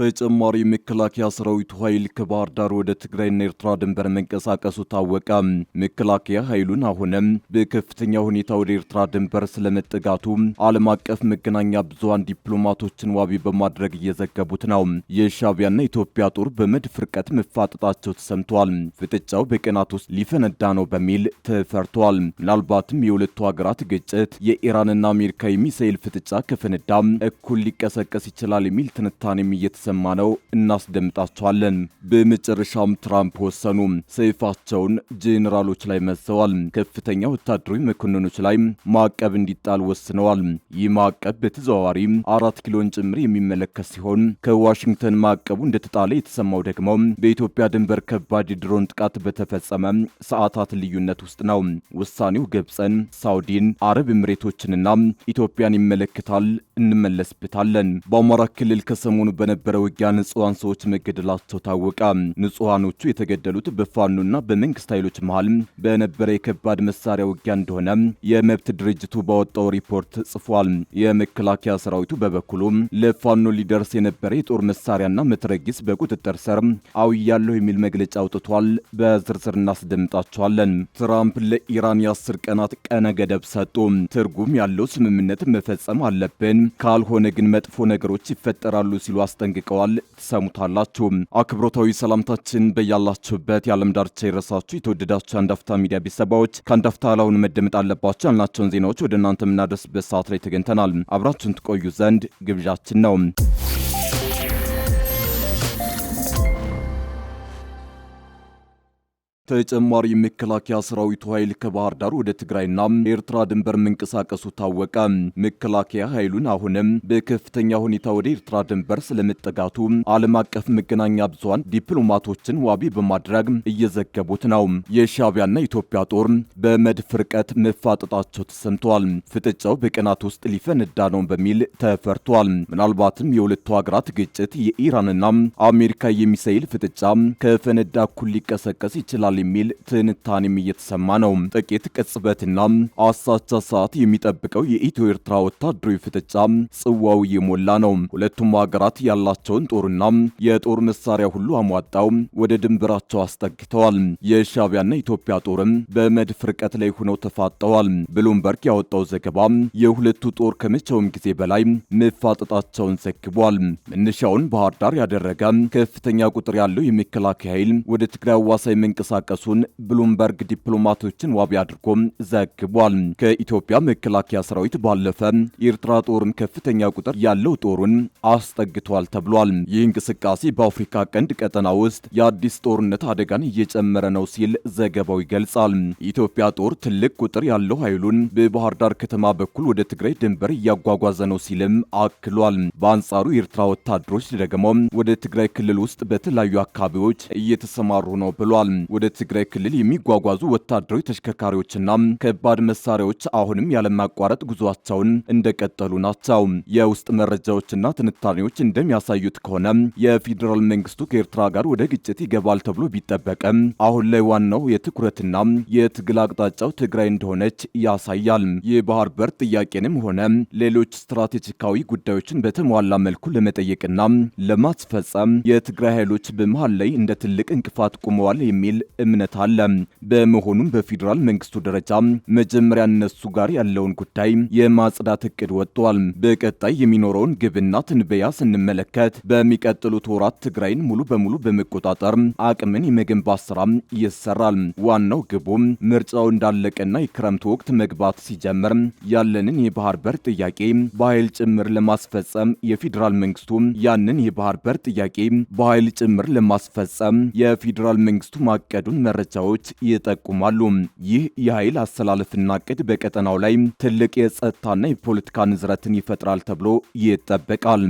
ተጨማሪ መከላከያ ሰራዊቱ ኃይል ከባህር ዳር ወደ ትግራይና ኤርትራ ድንበር መንቀሳቀሱ ታወቀ። መከላከያ ኃይሉን አሁንም በከፍተኛ ሁኔታ ወደ ኤርትራ ድንበር ስለመጠጋቱ ዓለም አቀፍ መገናኛ ብዙሃን ዲፕሎማቶችን ዋቢ በማድረግ እየዘገቡት ነው። የሻዕቢያና ኢትዮጵያ ጦር በመድፍ ርቀት መፋጠጣቸው ተሰምቷል። ፍጥጫው በቀናት ውስጥ ሊፈነዳ ነው በሚል ተፈርቷል። ምናልባትም የሁለቱ ሀገራት ግጭት የኢራንና አሜሪካ የሚሳኤል ፍጥጫ ከፈነዳ እኩል ሊቀሰቀስ ይችላል የሚል ትንታኔም እየተሰማ ነው። እናስደምጣቸዋለን። በመጨረሻም ትራምፕ ወሰኑ። ሰይፋቸውን ጄኔራሎች ላይ መዘዋል። ከፍተኛ ወታደራዊ መኮንኖች ላይ ማዕቀብ እንዲጣል ወስነዋል። ይህ ማዕቀብ በተዘዋዋሪ 4 ኪሎን ጭምር የሚመለከት ሲሆን ከዋሽንግተን ማዕቀቡ እንደተጣለ የተሰማው ደግሞ በኢትዮጵያ ድንበር ከባድ የድሮን ጥቃት በተፈጸመ ሰዓታት ልዩነት ውስጥ ነው። ውሳኔው ግብፅን፣ ሳውዲን፣ አረብ ኤምሬቶችንና ኢትዮጵያን ይመለከታል። እንመለስበታለን። በአማራ ክልል ከሰሞኑ በነበረ ውጊያ ንጹሃን ሰዎች መገደላቸው ታወቀ። ንጹሃኖቹ የተገደሉት በፋኖና በመንግስት ኃይሎች መሃል በነበረ የከባድ መሳሪያ ውጊያ እንደሆነ የመብት ድርጅቱ ባወጣው ሪፖርት ጽፏል። የመከላከያ ሰራዊቱ በበኩሉ ለፋኖ ሊደርስ የነበረ የጦር መሳሪያና መትረጊስ በቁጥጥር ስር አውያለሁ የሚል መግለጫ አውጥቷል። በዝርዝር እናስደምጣቸዋለን። ትራምፕ ለኢራን የ10 ቀናት ቀነ ገደብ ሰጡ። ትርጉም ያለው ስምምነት መፈጸም አለብን፣ ካልሆነ ግን መጥፎ ነገሮች ይፈጠራሉ ሲሉ አስጠንቅቀዋል። ትሰሙታላችሁ። አክብሮታዊ ሰላምታችን በያላችሁበት የዓለም ዳርቻ ይድረሳችሁ። የተወደዳችሁ አንድ አፍታ ሚዲያ ቤተሰቦች ከአንድ አፍታ ላሁን መደመጥ አለባቸው ያልናቸውን ዜናዎች ወደ እናንተ የምናደርስበት ሰዓት ላይ ተገኝተናል። አብራችሁን ትቆዩ ዘንድ ግብዣችን ነው። ተጨማሪ መከላከያ ሰራዊቱ ኃይል ከባህር ዳር ወደ ትግራይና ኤርትራ ድንበር መንቀሳቀሱ ታወቀ። መከላከያ ኃይሉን አሁንም በከፍተኛ ሁኔታ ወደ ኤርትራ ድንበር ስለመጠጋቱ ዓለም አቀፍ መገናኛ ብዙሃን ዲፕሎማቶችን ዋቢ በማድረግ እየዘገቡት ነው። የሻዕቢያና ኢትዮጵያ ጦር በመድፍ ርቀት መፋጠጣቸው ተሰምቷል። ፍጥጫው በቀናት ውስጥ ሊፈነዳ ነው በሚል ተፈርቷል። ምናልባትም የሁለቱ ሀገራት ግጭት የኢራንና አሜሪካ የሚሳኤል ፍጥጫ ከፈነዳ እኩል ሊቀሰቀስ ይችላል የሚል ትንታኔም እየተሰማ ነው። ጥቂት ቅጽበትና አሳቻ ሰዓት የሚጠብቀው የኢትዮ ኤርትራ ወታደራዊ ፍጥጫ ጽዋው እየሞላ ነው። ሁለቱም ሀገራት ያላቸውን ጦርና የጦር መሳሪያ ሁሉ አሟጣው ወደ ድንበራቸው አስጠግተዋል። የሻዕቢያና ኢትዮጵያ ጦርም በመድፍ ርቀት ላይ ሆነው ተፋጠዋል። ብሉምበርግ ያወጣው ዘገባ የሁለቱ ጦር ከመቼውም ጊዜ በላይ መፋጠጣቸውን ዘግቧል። መነሻውን ባህር ዳር ያደረገ ከፍተኛ ቁጥር ያለው የመከላከያ ኃይል ወደ ትግራይ አዋሳኝ መንቀሳቀሱን ብሉምበርግ ዲፕሎማቶችን ዋቢ አድርጎ ዘግቧል። ከኢትዮጵያ መከላከያ ሰራዊት ባለፈ የኤርትራ ጦርም ከፍተኛ ቁጥር ያለው ጦሩን አስጠግቷል ተብሏል። ይህ እንቅስቃሴ በአፍሪካ ቀንድ ቀጠና ውስጥ የአዲስ ጦርነት አደጋን እየጨመረ ነው ሲል ዘገባው ይገልጻል። የኢትዮጵያ ጦር ትልቅ ቁጥር ያለው ኃይሉን በባህር ዳር ከተማ በኩል ወደ ትግራይ ድንበር እያጓጓዘ ነው ሲልም አክሏል። በአንጻሩ የኤርትራ ወታደሮች ደግሞ ወደ ትግራይ ክልል ውስጥ በተለያዩ አካባቢዎች እየተሰማሩ ነው ብሏል። ወደ ትግራይ ክልል የሚጓጓዙ ወታደራዊ ተሽከርካሪዎችና ከባድ መሳሪያዎች አሁንም ያለማቋረጥ ጉዟቸውን እንደቀጠሉ ናቸው። የውስጥ መረጃዎችና ትንታኔዎች እንደሚያሳዩት ከሆነ የፌዴራል መንግስቱ ከኤርትራ ጋር ወደ ግጭት ይገባል ተብሎ ቢጠበቅም አሁን ላይ ዋናው የትኩረትና የትግል አቅጣጫው ትግራይ እንደሆነች ያሳያል። የባህር በር ጥያቄንም ሆነ ሌሎች ስትራቴጂካዊ ጉዳዮችን በተሟላ መልኩ ለመጠየቅና ለማስፈጸም የትግራይ ኃይሎች በመሃል ላይ እንደ ትልቅ እንቅፋት ቆመዋል የሚል እምነት አለ። በመሆኑም በፌዴራል መንግስቱ ደረጃ መጀመሪያ እነሱ ጋር ያለውን ጉዳይ የማጽዳት እቅድ ወጥቷል። በቀጣይ የሚኖረውን ግብና ትንበያ ስንመለከት በሚቀጥሉት ወራት ትግራይን ሙሉ በሙሉ በመቆጣጠር አቅምን የመገንባት ስራ ይሰራል። ዋናው ግቡ ምርጫው እንዳለቀና የክረምቱ ወቅት መግባት ሲጀምር ያለንን የባህር በር ጥያቄ በኃይል ጭምር ለማስፈጸም የፌዴራል መንግስቱ ያንን የባህር በር ጥያቄ በኃይል ጭምር ለማስፈጸም የፌዴራል መንግስቱ ማቀዱን መረጃዎች ይጠቁማሉ። ይህ የኃይል አሰላለፍና እቅድ በቀጠናው ላይ ትልቅ የጸጥታና የፖለቲካ ንዝረትን ይፈጥራል ተብሎ ይጠበቃል።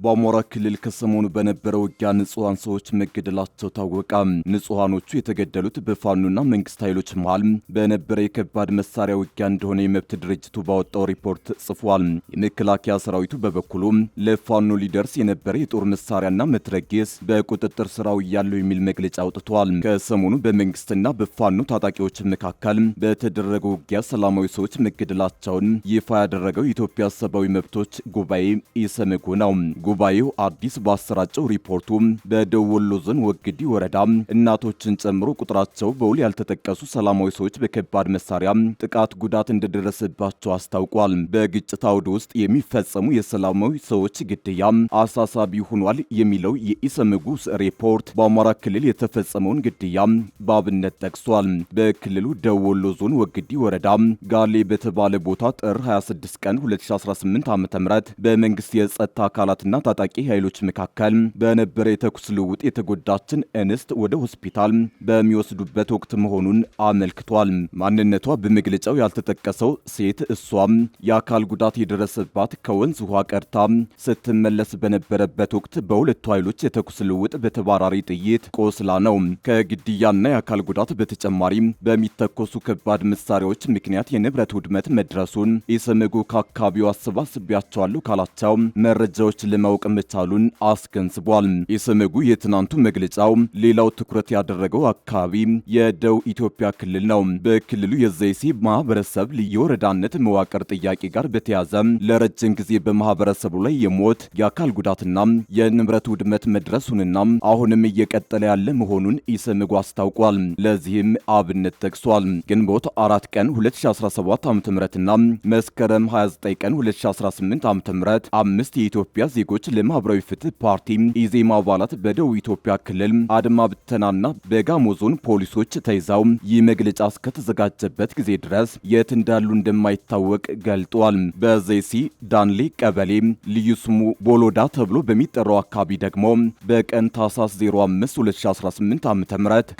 በአማራ ክልል ከሰሞኑ በነበረው ውጊያ ንጹሃን ሰዎች መገደላቸው ታወቀ። ንጹሃኖቹ የተገደሉት በፋኖና መንግስት ኃይሎች መሃል በነበረ የከባድ መሳሪያ ውጊያ እንደሆነ የመብት ድርጅቱ ባወጣው ሪፖርት ጽፏል። የመከላከያ ሰራዊቱ በበኩሉ ለፋኖ ሊደርስ የነበረ የጦር መሳሪያና መትረጊስ በቁጥጥር ስራው ያለው የሚል መግለጫ አውጥቷል። ከሰሞኑ በመንግስትና በፋኖ ታጣቂዎች መካከል በተደረገው ውጊያ ሰላማዊ ሰዎች መገደላቸውን ይፋ ያደረገው የኢትዮጵያ ሰብአዊ መብቶች ጉባኤ ኢሰመጉ ነው። ጉባኤው አዲስ ባሰራጨው ሪፖርቱ በደቡብ ወሎ ዞን ወግዲ ወረዳ እናቶችን ጨምሮ ቁጥራቸው በውል ያልተጠቀሱ ሰላማዊ ሰዎች በከባድ መሳሪያ ጥቃት ጉዳት እንደደረሰባቸው አስታውቋል። በግጭት አውድ ውስጥ የሚፈጸሙ የሰላማዊ ሰዎች ግድያ አሳሳቢ ሆኗል የሚለው የኢሰመጉ ሪፖርት በአማራ ክልል የተፈጸመውን ግድያ በአብነት ጠቅሷል። በክልሉ ደቡብ ወሎ ዞን ወግዲ ወረዳ ጋሌ በተባለ ቦታ ጥር 26 ቀን 2018 ዓ.ም በመንግስት የጸጥታ አካላትና ታጣቂ ኃይሎች መካከል በነበረ የተኩስ ልውውጥ የተጎዳችን እንስት ወደ ሆስፒታል በሚወስዱበት ወቅት መሆኑን አመልክቷል። ማንነቷ በመግለጫው ያልተጠቀሰው ሴት እሷም የአካል ጉዳት የደረሰባት ከወንዝ ውሃ ቀርታ ስትመለስ በነበረበት ወቅት በሁለቱ ኃይሎች የተኩስ ልውውጥ በተባራሪ ጥይት ቆስላ ነው። ከግድያና የአካል ጉዳት በተጨማሪ በሚተኮሱ ከባድ መሳሪያዎች ምክንያት የንብረት ውድመት መድረሱን ኢሰመጉ ከአካባቢው አሰባስቢያቸዋለሁ ካላቸው መረጃዎች ለማወቅ መቻሉን አስገንዝቧል። ኢሰመጉ የትናንቱ መግለጫው ሌላው ትኩረት ያደረገው አካባቢ የደቡብ ኢትዮጵያ ክልል ነው። በክልሉ የዘይሴ ማህበረሰብ የወረዳነት መዋቅር ጥያቄ ጋር በተያያዘ ለረጅም ጊዜ በማህበረሰቡ ላይ የሞት የአካል ጉዳትና የንብረት ውድመት መድረሱንና አሁንም እየቀጠለ ያለ መሆኑን ኢሰመጉ አስታውቋል። ለዚህም አብነት ጠቅሷል። ግንቦት 4 ቀን 2017 ዓ.ም መስከረም 29 ቀን 2018 ዓ.ም አምስት የኢትዮጵያ ዜጎች ለማህበራዊ ፍትህ ፓርቲ ኢዜማ አባላት በደቡብ ኢትዮጵያ ክልል አድማ ብተናና በጋሞ ዞን ፖሊሶች ተይዘው ይህ መግለጫ እስከተዘጋጀበት ጊዜ ድረስ የት እንዳሉ እንደማይታወቅ ገልጧል። በዘይሲ ዳንሌ ቀበሌ ልዩ ስሙ ቦሎዳ ተብሎ በሚጠራው አካባቢ ደግሞ በቀን ታህሳስ 05 2018 ዓ.ም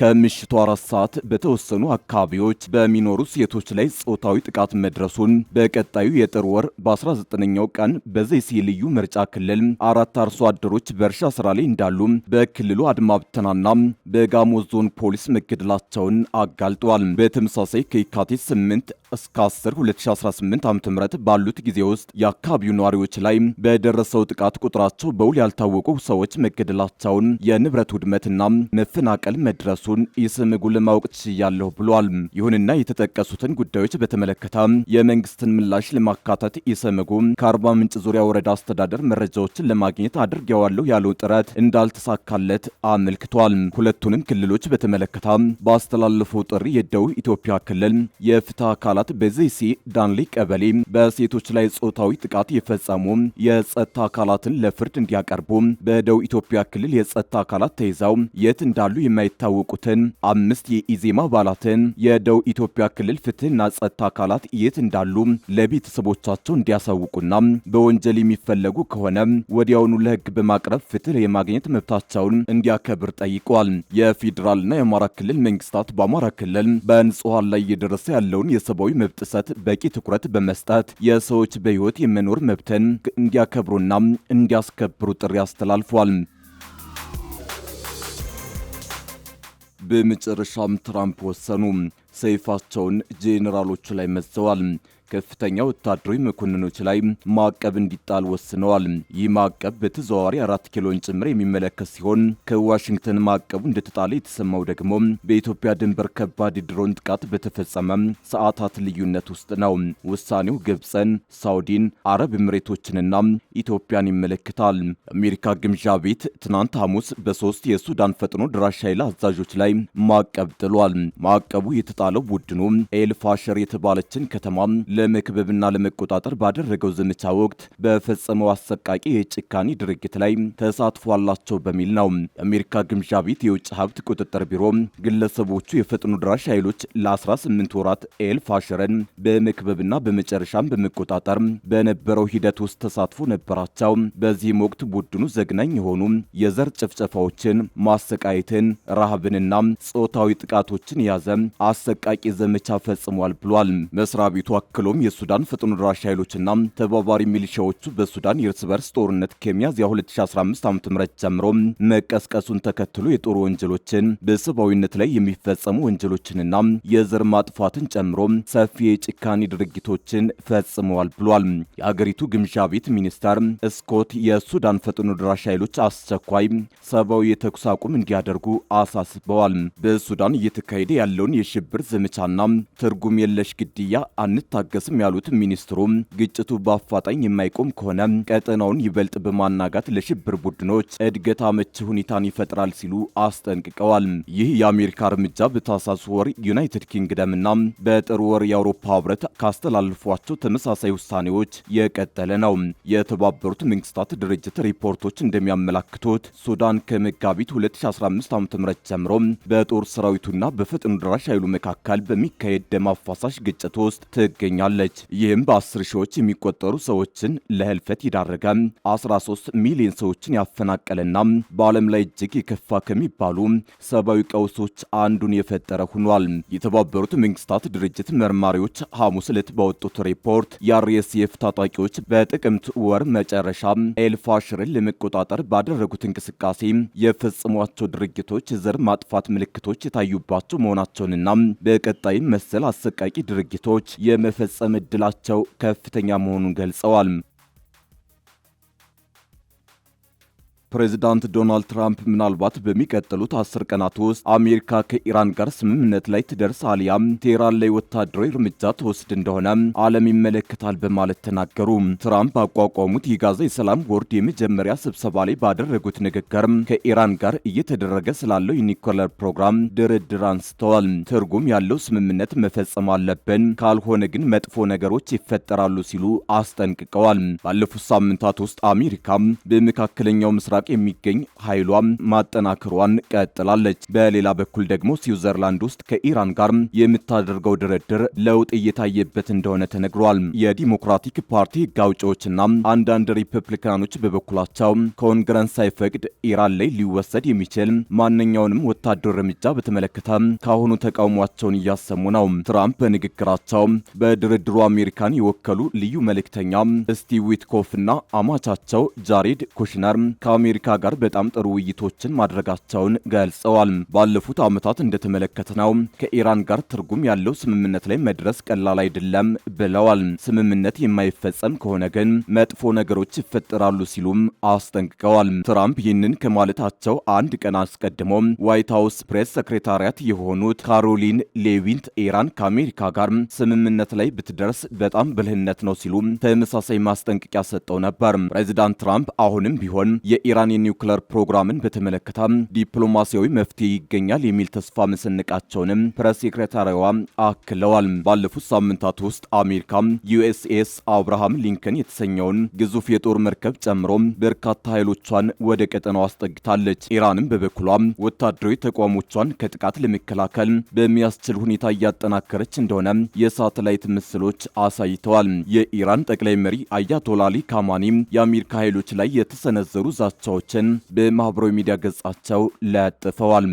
ከምሽቱ 4 ሰዓት በተወሰኑ አካባቢዎች በሚኖሩ ሴቶች ላይ ጾታዊ ጥቃት መድረሱን በቀጣዩ የጥር ወር በ19ኛው ቀን በዘይሲ ልዩ ምርጫ ክልል 4 አርሶ አደሮች በእርሻ ስራ ላይ እንዳሉ በክልሉ አድማ ብተናና በጋሞ ዞን ፖሊስ መገደላቸውን አጋልጧል። በተመሳሳይ ከየካቲት 8 እስከ 10 2018 ዓ.ም ባሉት ጊዜ ውስጥ የአካባቢው ነዋሪዎች ላይ በደረሰው ጥቃት ቁጥራቸው በውል ያልታወቁ ሰዎች መገደላቸውን፣ የንብረት ውድመትና መፈናቀል መድረሱን ኢሰመጉ ለማወቅ ችያለሁ ብሏል። ይሁንና የተጠቀሱትን ጉዳዮች በተመለከተ የመንግስትን ምላሽ ለማካተት ኢሰመጉ ከአርባ ምንጭ ዙሪያ ወረዳ አስተዳደር መረጃዎችን ለማግኘት አድርጌዋለሁ ያለው ጥረት እንዳልተሳካለት አመልክቷል። ሁለቱንም ክልሎች በተመለከተ ባስተላለፈው ጥሪ የደቡብ ኢትዮጵያ ክልል የፍትህ አካላት በዘይሴ ዳንሌ ቀበሌ በሴቶች ላይ ጾታዊ ጥቃት የፈጸሙ የጸጥታ አካላትን ለፍርድ እንዲያቀርቡ፣ በደቡብ ኢትዮጵያ ክልል የጸጥታ አካላት ተይዘው የት እንዳሉ የማይታወቁትን 5 የኢዜማ አባላትን የደቡብ ኢትዮጵያ ክልል ፍትህና ጸጥታ አካላት የት እንዳሉ ለቤተሰቦቻቸው እንዲያሳውቁና በወንጀል የሚፈለጉ ከሆነ ወዲያውኑ ለህግ በማቅረብ ፍትህ የማግኘት መብታቸውን እንዲያከብር ጠይቋል። የፌዴራልና የአማራ ክልል መንግስታት በአማራ ክልል በንጹሃን ላይ እየደረሰ ያለውን የሰብአዊ መብት ጥሰት በቂ ትኩረት በመስጠት የሰዎች በህይወት የመኖር መብትን እንዲያከብሩና እንዲያስከብሩ ጥሪ አስተላልፏል። በመጨረሻም ትራምፕ ወሰኑ። ሰይፋቸውን ጄኔራሎቹ ላይ መዘዋል። ከፍተኛ ወታደራዊ መኮንኖች ላይ ማዕቀብ እንዲጣል ወስነዋል። ይህ ማዕቀብ በተዘዋዋሪ 4 ኪሎን ጭምር የሚመለከት ሲሆን ከዋሽንግተን ማዕቀቡ እንደተጣለ የተሰማው ደግሞ በኢትዮጵያ ድንበር ከባድ ድሮን ጥቃት በተፈጸመ ሰዓታት ልዩነት ውስጥ ነው። ውሳኔው ግብፅን፣ ሳውዲን፣ አረብ ኤምሬቶችንና ኢትዮጵያን ይመለከታል። የአሜሪካ ግምጃ ቤት ትናንት ሐሙስ በ3 የሱዳን ፈጥኖ ድራሽ ኃይል አዛዦች ላይ ማዕቀብ ጥሏል። ማዕቀቡ የተጣለው ቡድኑ ኤልፋሸር የተባለችን ከተማ ለመክበብና ለመቆጣጠር ባደረገው ዘመቻ ወቅት በፈጸመው አሰቃቂ የጭካኔ ድርጊት ላይ ተሳትፎ አላቸው በሚል ነው። የአሜሪካ ግምጃ ቤት የውጭ ሀብት ቁጥጥር ቢሮ ግለሰቦቹ የፈጥኖ ድራሽ ኃይሎች ለ18 ወራት ኤልፋሸርን በመክበብና በመጨረሻም በመቆጣጠር በነበረው ሂደት ውስጥ ተሳትፎ ነበራቸው። በዚህም ወቅት ቡድኑ ዘግናኝ የሆኑ የዘር ጭፍጨፋዎችን፣ ማሰቃየትን፣ ረሃብንና ጾታዊ ጥቃቶችን የያዘ አሰቃቂ ዘመቻ ፈጽሟል ብሏል። መስሪያ ቤቱ አክሎ አክሎም የሱዳን ፈጥኖ ደራሽ ኃይሎችና ተባባሪ ሚሊሻዎቹ በሱዳን የእርስ በርስ ጦርነት ከሚያዝያ 2015 ዓ.ም ጀምሮ መቀስቀሱን ተከትሎ የጦር ወንጀሎችን፣ በሰብአዊነት ላይ የሚፈጸሙ ወንጀሎችንና የዘር ማጥፋትን ጨምሮ ሰፊ የጭካኔ ድርጊቶችን ፈጽመዋል ብሏል። የሀገሪቱ ግምጃ ቤት ሚኒስተር ስኮት የሱዳን ፈጥኖ ደራሽ ኃይሎች አስቸኳይ ሰብአዊ የተኩስ አቁም እንዲያደርጉ አሳስበዋል። በሱዳን እየተካሄደ ያለውን የሽብር ዘመቻና ትርጉም የለሽ ግድያ አንታገስም ያሉት ሚኒስትሩ ግጭቱ በአፋጣኝ የማይቆም ከሆነ ቀጠናውን ይበልጥ በማናጋት ለሽብር ቡድኖች እድገት አመቺ ሁኔታን ይፈጥራል ሲሉ አስጠንቅቀዋል። ይህ የአሜሪካ እርምጃ በታህሳስ ወር ዩናይትድ ኪንግደምና በጥር ወር የአውሮፓ ህብረት ካስተላልፏቸው ተመሳሳይ ውሳኔዎች የቀጠለ ነው። የተባበሩት መንግስታት ድርጅት ሪፖርቶች እንደሚያመላክቱት ሱዳን ከመጋቢት 2015 ዓ.ም ጀምሮ በጦር ሰራዊቱና በፈጥኖ ደራሽ ኃይሉ መካከል በሚካሄድ ደም አፋሳሽ ግጭት ውስጥ ትገኛለች። ይህም በ10 ሺዎች የሚቆጠሩ ሰዎችን ለህልፈት ይዳረገ፣ 13 ሚሊዮን ሰዎችን ያፈናቀለና በዓለም ላይ እጅግ የከፋ ከሚባሉ ሰብአዊ ቀውሶች አንዱን የፈጠረ ሆኗል። የተባበሩት መንግስታት ድርጅት መርማሪዎች ሐሙስ ዕለት ባወጡት ሪፖርት የአርኤስኤፍ ታጣቂዎች በጥቅምት ወር መጨረሻ ኤልፋሽርን ለመቆጣጠር ባደረጉት እንቅስቃሴ የፈጸሟቸው ድርጊቶች ዘር ማጥፋት ምልክቶች የታዩባቸው መሆናቸውንና በቀጣይም መሰል አሰቃቂ ድርጊቶች የመፈጸም ዕድላቸው ከፍተኛ መሆኑን ገልጸዋል። ፕሬዚዳንት ዶናልድ ትራምፕ ምናልባት በሚቀጥሉት 10 ቀናት ውስጥ አሜሪካ ከኢራን ጋር ስምምነት ላይ ትደርስ አሊያም ቴህራን ላይ ወታደራዊ እርምጃ ትወስድ እንደሆነ ዓለም ይመለከታል በማለት ተናገሩ። ትራምፕ አቋቋሙት የጋዛ የሰላም ቦርድ የመጀመሪያ ስብሰባ ላይ ባደረጉት ንግግር ከኢራን ጋር እየተደረገ ስላለው የኒውክሌር ፕሮግራም ድርድር አንስተዋል። ትርጉም ያለው ስምምነት መፈጸም አለብን፣ ካልሆነ ግን መጥፎ ነገሮች ይፈጠራሉ ሲሉ አስጠንቅቀዋል። ባለፉት ሳምንታት ውስጥ አሜሪካ በመካከለኛው ምስራቅ የሚገኝ ኃይሏን ማጠናከሯን ቀጥላለች። በሌላ በኩል ደግሞ ስዊዘርላንድ ውስጥ ከኢራን ጋር የምታደርገው ድርድር ለውጥ እየታየበት እንደሆነ ተነግሯል። የዲሞክራቲክ ፓርቲ ሕግ አውጪዎችና አንዳንድ ሪፐብሊካኖች በበኩላቸው ኮንግረስ ሳይፈቅድ ኢራን ላይ ሊወሰድ የሚችል ማንኛውንም ወታደራዊ እርምጃ በተመለከተ ካሁኑ ተቃውሟቸውን እያሰሙ ነው። ትራምፕ በንግግራቸው በድርድሩ አሜሪካን የወከሉ ልዩ መልእክተኛ ስቲቭ ዊትኮፍና አማቻቸው ጃሬድ ኩሽነር ከአሜሪካ ጋር በጣም ጥሩ ውይይቶችን ማድረጋቸውን ገልጸዋል። ባለፉት ዓመታት እንደተመለከትነው ከኢራን ጋር ትርጉም ያለው ስምምነት ላይ መድረስ ቀላል አይደለም ብለዋል። ስምምነት የማይፈጸም ከሆነ ግን መጥፎ ነገሮች ይፈጠራሉ ሲሉም አስጠንቅቀዋል። ትራምፕ ይህንን ከማለታቸው አንድ ቀን አስቀድሞ ዋይት ሃውስ ፕሬስ ሰክሬታሪያት የሆኑት ካሮሊን ሌቪንት ኢራን ከአሜሪካ ጋር ስምምነት ላይ ብትደርስ በጣም ብልህነት ነው ሲሉ ተመሳሳይ ማስጠንቀቂያ ሰጠው ነበር። ፕሬዚዳንት ትራምፕ አሁንም ቢሆን የኢራን የኒውክሌር ፕሮግራምን በተመለከተ ዲፕሎማሲያዊ መፍትሄ ይገኛል የሚል ተስፋ መሰነቃቸውንም ፕሬስ ሴክሬታሪዋ አክለዋል። ባለፉት ሳምንታት ውስጥ አሜሪካ ዩኤስኤስ አብርሃም ሊንከን የተሰኘውን ግዙፍ የጦር መርከብ ጨምሮ በርካታ ኃይሎቿን ወደ ቀጠናው አስጠግታለች። ኢራንም በበኩሏ ወታደራዊ ተቋሞቿን ከጥቃት ለመከላከል በሚያስችል ሁኔታ እያጠናከረች እንደሆነ የሳተላይት ምስሎች አሳይተዋል። የኢራን ጠቅላይ መሪ አያቶላ አሊ ካማኒ የአሜሪካ ኃይሎች ላይ የተሰነዘሩ ዛቻዎችን በማህበራዊ ሚዲያ ገጻቸው ለጥፈዋል።